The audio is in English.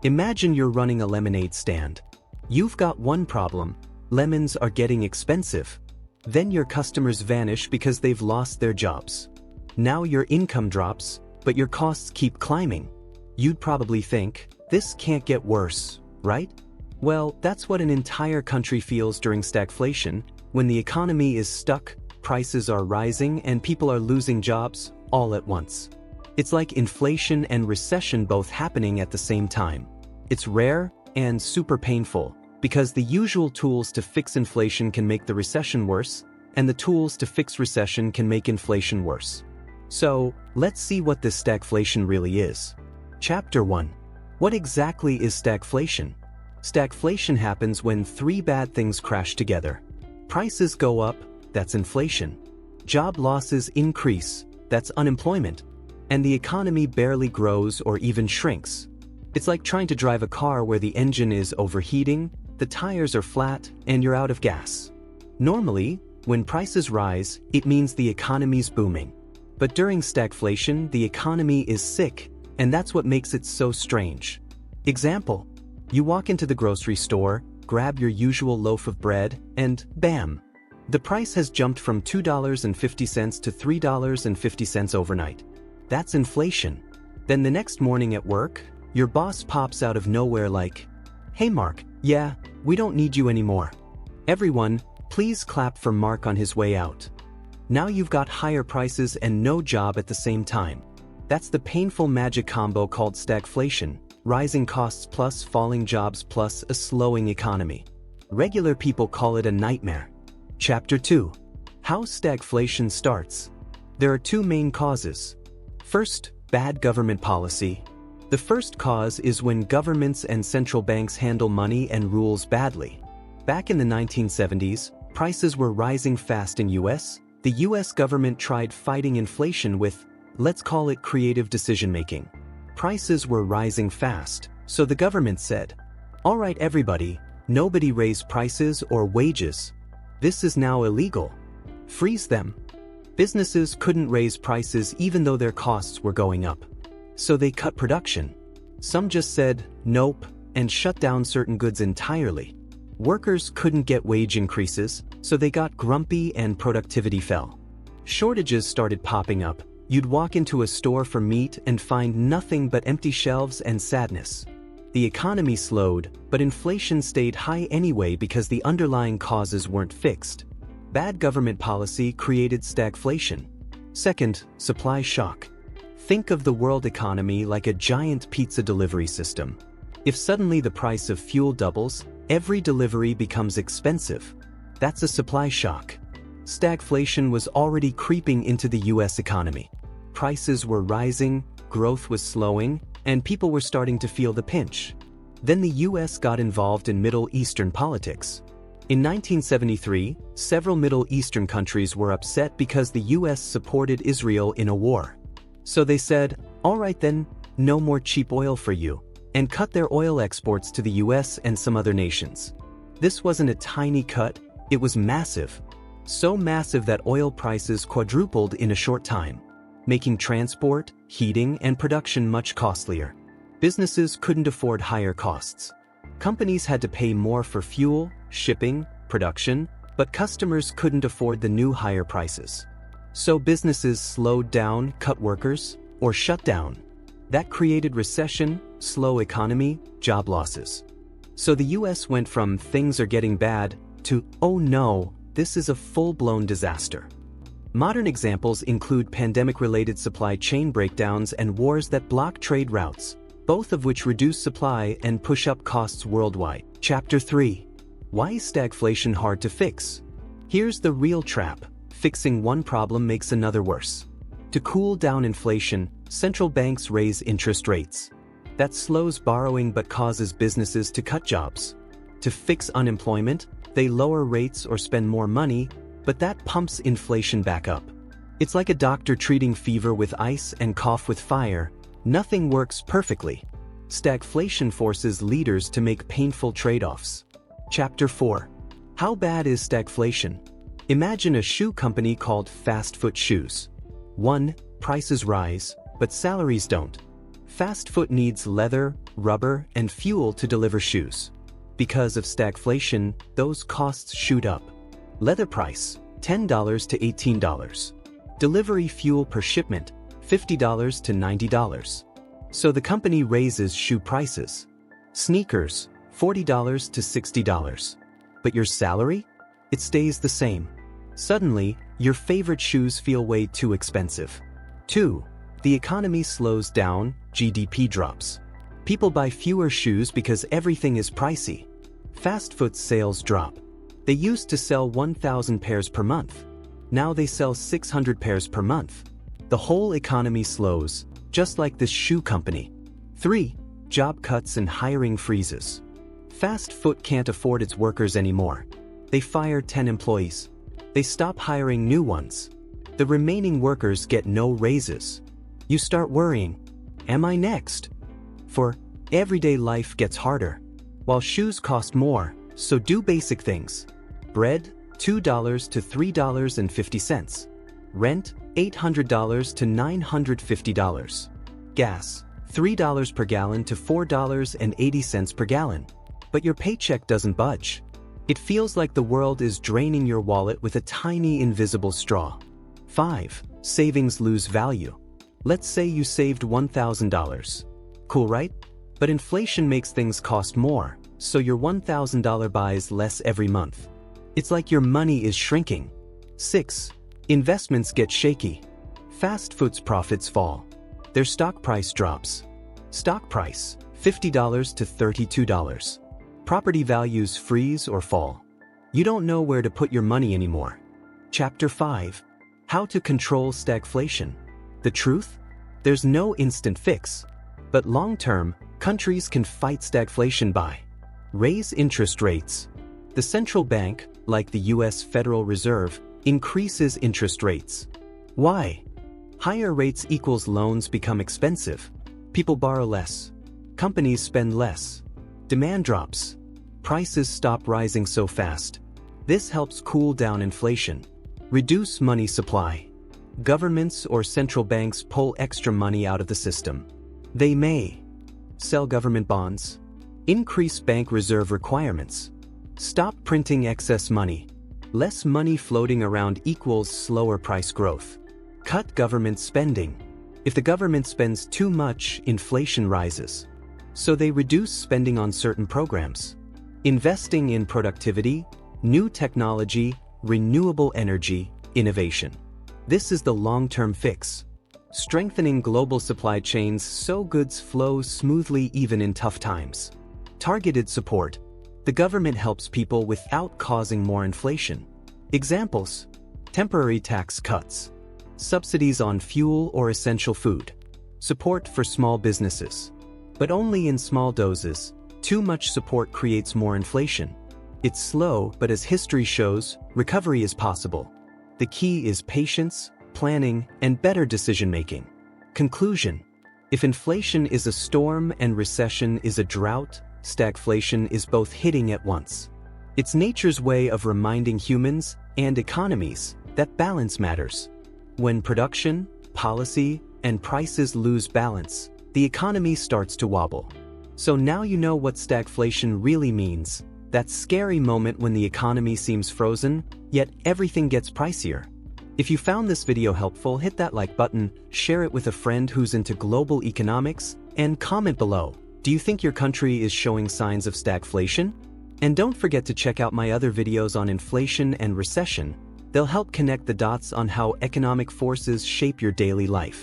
Imagine you're running a lemonade stand. You've got one problem: lemons are getting expensive. Then your customers vanish because they've lost their jobs. Now your income drops, but your costs keep climbing. You'd probably think, this can't get worse, right? Well, that's what an entire country feels during stagflation, when the economy is stuck, prices are rising, and people are losing jobs all at once. It's like inflation and recession both happening at the same time. It's rare and super painful, because the usual tools to fix inflation can make the recession worse, and the tools to fix recession can make inflation worse. So, let's see what this stagflation really is. Chapter 1. What exactly is stagflation? Stagflation happens when three bad things crash together. Prices go up, that's inflation. Job losses increase, that's unemployment. And the economy barely grows or even shrinks. It's like trying to drive a car where the engine is overheating, the tires are flat, and you're out of gas. Normally, when prices rise, it means the economy's booming. But during stagflation, the economy is sick, and that's what makes it so strange. Example: you walk into the grocery store, grab your usual loaf of bread, and bam! The price has jumped from $2.50 to $3.50 overnight. That's inflation. Then the next morning at work, your boss pops out of nowhere like, "Hey Mark, yeah, we don't need you anymore. Everyone, please clap for Mark on his way out." Now you've got higher prices and no job at the same time. That's the painful magic combo called stagflation: rising costs plus falling jobs plus a slowing economy. Regular people call it a nightmare. Chapter 2. How stagflation starts. There are two main causes. First, bad government policy. The first cause is when governments and central banks handle money and rules badly. Back in the 1970s, prices were rising fast in US. The US government tried fighting inflation with, let's call it, creative decision-making. Prices were rising fast, so the government said, "All right everybody, nobody raise prices or wages. This is now illegal. Freeze them." Businesses couldn't raise prices even though their costs were going up. So they cut production. Some just said, nope, and shut down certain goods entirely. Workers couldn't get wage increases, so they got grumpy and productivity fell. Shortages started popping up. You'd walk into a store for meat and find nothing but empty shelves and sadness. The economy slowed, but inflation stayed high anyway because the underlying causes weren't fixed. Bad government policy created stagflation. Second, supply shock. Think of the world economy like a giant pizza delivery system. If suddenly the price of fuel doubles, every delivery becomes expensive. That's a supply shock. Stagflation was already creeping into the US economy. Prices were rising, growth was slowing, and people were starting to feel the pinch. Then the US got involved in Middle Eastern politics. In 1973, several Middle Eastern countries were upset because the US supported Israel in a war. So they said, all right then, no more cheap oil for you, and cut their oil exports to the US and some other nations. This wasn't a tiny cut, it was massive. So massive that oil prices quadrupled in a short time, making transport, heating, and production much costlier. Businesses couldn't afford higher costs. Companies had to pay more for fuel, shipping, production, but customers couldn't afford the new higher prices. So businesses slowed down, cut workers, or shut down. That created recession, slow economy, job losses. So the US went from things are getting bad to, oh no, this is a full-blown disaster. Modern examples include pandemic-related supply chain breakdowns and wars that block trade routes, both of which reduce supply and push up costs worldwide. Chapter 3. Why is stagflation hard to fix? Here's the real trap. Fixing one problem makes another worse. To cool down inflation, central banks raise interest rates. That slows borrowing but causes businesses to cut jobs. To fix unemployment, they lower rates or spend more money, but that pumps inflation back up. It's like a doctor treating fever with ice and cough with fire. Nothing works perfectly. Stagflation forces leaders to make painful trade-offs. Chapter 4. How bad is stagflation? Imagine a shoe company called Fast Foot Shoes. 1. Prices rise, but salaries don't. Fast Foot needs leather, rubber, and fuel to deliver shoes. Because of stagflation, those costs shoot up. Leather price, $10 to $18. Delivery fuel per shipment, $50 to $90. So the company raises shoe prices. Sneakers, $40 to $60. But your salary? It stays the same. Suddenly, your favorite shoes feel way too expensive. 2. The economy slows down, GDP drops. People buy fewer shoes because everything is pricey. Fast food sales drop. They used to sell 1,000 pairs per month. Now they sell 600 pairs per month. The whole economy slows, just like this shoe company. 3. Job cuts and hiring freezes. Fast food can't afford its workers anymore. They fire 10 employees. They stop hiring new ones. The remaining workers get no raises. You start worrying, am I next? For everyday life gets harder. While shoes cost more, so do basic things. Bread, $2 to $3.50. Rent, $800 to $950. Gas, $3 per gallon to $4.80 per gallon. But your paycheck doesn't budge. It feels like the world is draining your wallet with a tiny invisible straw. 5. Savings lose value. Let's say you saved $1,000. Cool, right? But inflation makes things cost more, so your $1,000 buys less every month. It's like your money is shrinking. 6. Investments get shaky. Fast food's profits fall. Their stock price drops. Stock price, $50 to $32. Property values freeze or fall. You don't know where to put your money anymore. Chapter 5. How to control stagflation. The truth? There's no instant fix. But long-term, countries can fight stagflation by raise interest rates. The central bank, like the US Federal Reserve, increases interest rates. Why? Higher rates equals loans become expensive. People borrow less. Companies spend less. Demand drops. Prices stop rising so fast. This helps cool down inflation. Reduce money supply. Governments or central banks pull extra money out of the system. They may sell government bonds, increase bank reserve requirements, stop printing excess money. Less money floating around equals slower price growth. Cut government spending. If the government spends too much, inflation rises. So they reduce spending on certain programs. Investing in productivity, new technology, renewable energy, innovation. This is the long-term fix. Strengthening global supply chains so goods flow smoothly even in tough times. Targeted support. The government helps people without causing more inflation. Examples: temporary tax cuts, subsidies on fuel or essential food, support for small businesses. But only in small doses. Too much support creates more inflation. It's slow, but as history shows, recovery is possible. The key is patience, planning, and better decision-making. Conclusion: if inflation is a storm and recession is a drought, stagflation is both hitting at once. It's nature's way of reminding humans and economies that balance matters. When production, policy, and prices lose balance, the economy starts to wobble. So now you know what stagflation really means. That scary moment when the economy seems frozen, yet everything gets pricier. If you found this video helpful, hit that like button, share it with a friend who's into global economics, and comment below. Do you think your country is showing signs of stagflation? And don't forget to check out my other videos on inflation and recession. They'll help connect the dots on how economic forces shape your daily life.